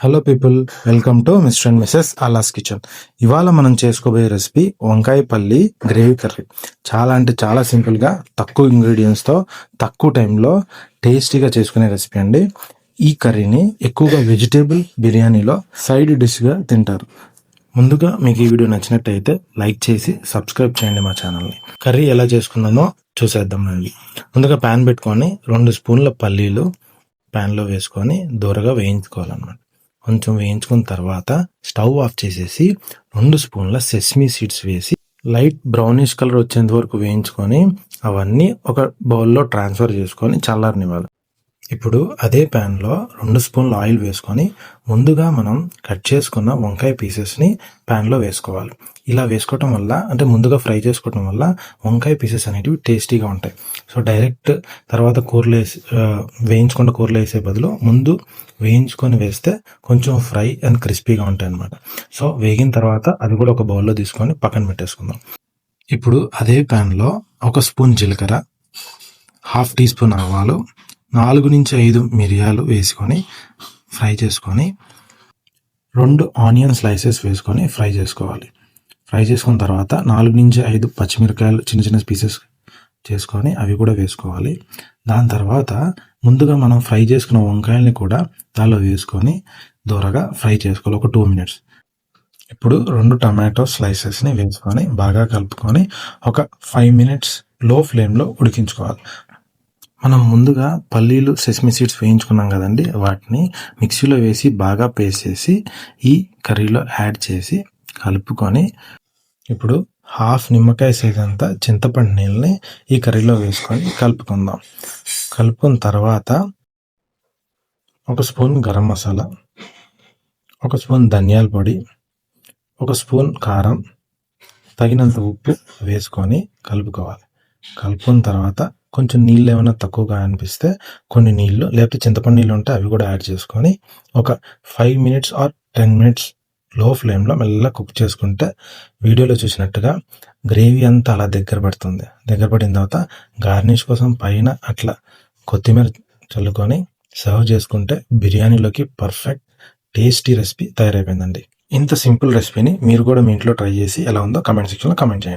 Hello people, welcome to mister and Mrs అలాస్ kitchen. ఇవాళ మనం చేసుకోబోయే రెసిపీ వంకాయ పల్లి గ్రేవీ కర్రీ. చాలా అంటే చాలా సింపుల్గా తక్కువ ఇంగ్రీడియంట్స్తో తక్కువ టైంలో టేస్టీగా చేసుకునే రెసిపీ అండి. ఈ కర్రీని ఎక్కువగా వెజిటేబుల్ బిర్యానీలో సైడ్ డిష్గా తింటారు. ముందుగా మీకు ఈ వీడియో నచ్చినట్టయితే లైక్ చేసి సబ్స్క్రైబ్ చేయండి మా ఛానల్ని. కర్రీ ఎలా చేసుకుందామో చూసేద్దాం రండి. ముందుగా ప్యాన్ పెట్టుకొని 2 స్పూన్ల పల్లీలు ప్యాన్లో వేసుకొని దూరగా వేయించుకోవాలన్నమాట. కొంచెం వేయించుకున్న తర్వాత స్టవ్ ఆఫ్ చేసేసి 2 స్పూన్ల సెస్మీ సీడ్స్ వేసి లైట్ బ్రౌనిష్ కలర్ వచ్చేంత వరకు వేయించుకొని అవన్నీ ఒక బౌల్లో ట్రాన్స్ఫర్ చేసుకొని చల్లారనివ్వాలి. ఇప్పుడు అదే ప్యాన్లో 2 స్పూన్ల ఆయిల్ వేసుకొని ముందుగా మనం కట్ చేసుకున్న వంకాయ పీసెస్ని ప్యాన్లో వేసుకోవాలి. ఇలా వేసుకోవటం వల్ల, అంటే ముందుగా ఫ్రై చేసుకోవటం వల్ల వంకాయ పీసెస్ అనేటివి టేస్టీగా ఉంటాయి. సో డైరెక్ట్ తర్వాత కూరలో వేయించుకున్న కూరలో వేసే బదులు ముందు వేయించుకొని వేస్తే కొంచెం ఫ్రై అండ్ క్రిస్పీగా ఉంటాయి అన్నమాట. సో వేగిన తర్వాత అది కూడా ఒక బౌల్లో తీసుకొని పక్కన పెట్టేసుకుందాం. ఇప్పుడు అదే ప్యాన్లో 1 స్పూన్ జీలకర్ర, 1/2 టీ స్పూన్ ఆవాలు, 4 నుంచి 5 మిరియాలు వేసుకొని ఫ్రై చేసుకొని 2 ఆనియన్ స్లైసెస్ వేసుకొని ఫ్రై చేసుకోవాలి. ఫ్రై చేసుకున్న తర్వాత 4 నుంచి 5 పచ్చిమిరకాయలు చిన్న చిన్న పీసెస్ చేసుకొని అవి కూడా వేసుకోవాలి. దాని తర్వాత ముందుగా మనం ఫ్రై చేసుకున్న వంకాయల్ని కూడా దానిలో వేసుకొని దూరగా ఫ్రై చేసుకోవాలి ఒక 2 మినిట్స్. ఇప్పుడు 2 టమాటో స్లైసెస్ని వేసుకొని బాగా కలుపుకొని ఒక 5 మినిట్స్ లో ఫ్లేమ్లో ఉడికించుకోవాలి. మనం ముందుగా పల్లీలు సెసమి సీడ్స్ వేయించుకున్నాం కదండి, వాటిని మిక్సీలో వేసి బాగా పేస్ట్ చేసి ఈ కర్రీలో యాడ్ చేసి కలుపుకొని ఇప్పుడు 1/2 నిమ్మకాయ సైజ్ అంతా చింతపండు నీళ్ళని ఈ కర్రీలో వేసుకొని కలుపుకుందాం. కలుపుకున్న తర్వాత 1 స్పూన్ గరం మసాలా, 1 స్పూన్ ధనియాల పొడి, 1 స్పూన్ కారం, తగినంత ఉప్పు వేసుకొని కలుపుకోవాలి. కలుపుకున్న తర్వాత కొంచెం నీళ్ళు ఏమైనా తక్కువగా అనిపిస్తే కొన్ని నీళ్ళు, లేకపోతే చింతపండు నీళ్ళు ఉంటే అవి కూడా యాడ్ చేసుకొని ఒక 5 మినిట్స్ ఆర్ 10 మినిట్స్ లో ఫ్లేమ్లో మెల్లగా కుక్ చేసుకుంటే వీడియోలో చూసినట్టుగా గ్రేవీ అంతా అలా దగ్గర పడిన తర్వాత గార్నిష్ కోసం పైన అట్లా కొత్తిమీర చల్లుకొని సర్వ్ చేసుకుంటే బిర్యానీలోకి పర్ఫెక్ట్ టేస్టీ రెసిపీ తయారైపోయిందండి. ఇంత సింపుల్ రెసిపీని మీరు కూడా మీ ఇంట్లో ట్రై చేసి ఎలా ఉందో కామెంట్ సెక్షన్లో కామెంట్ చేయండి.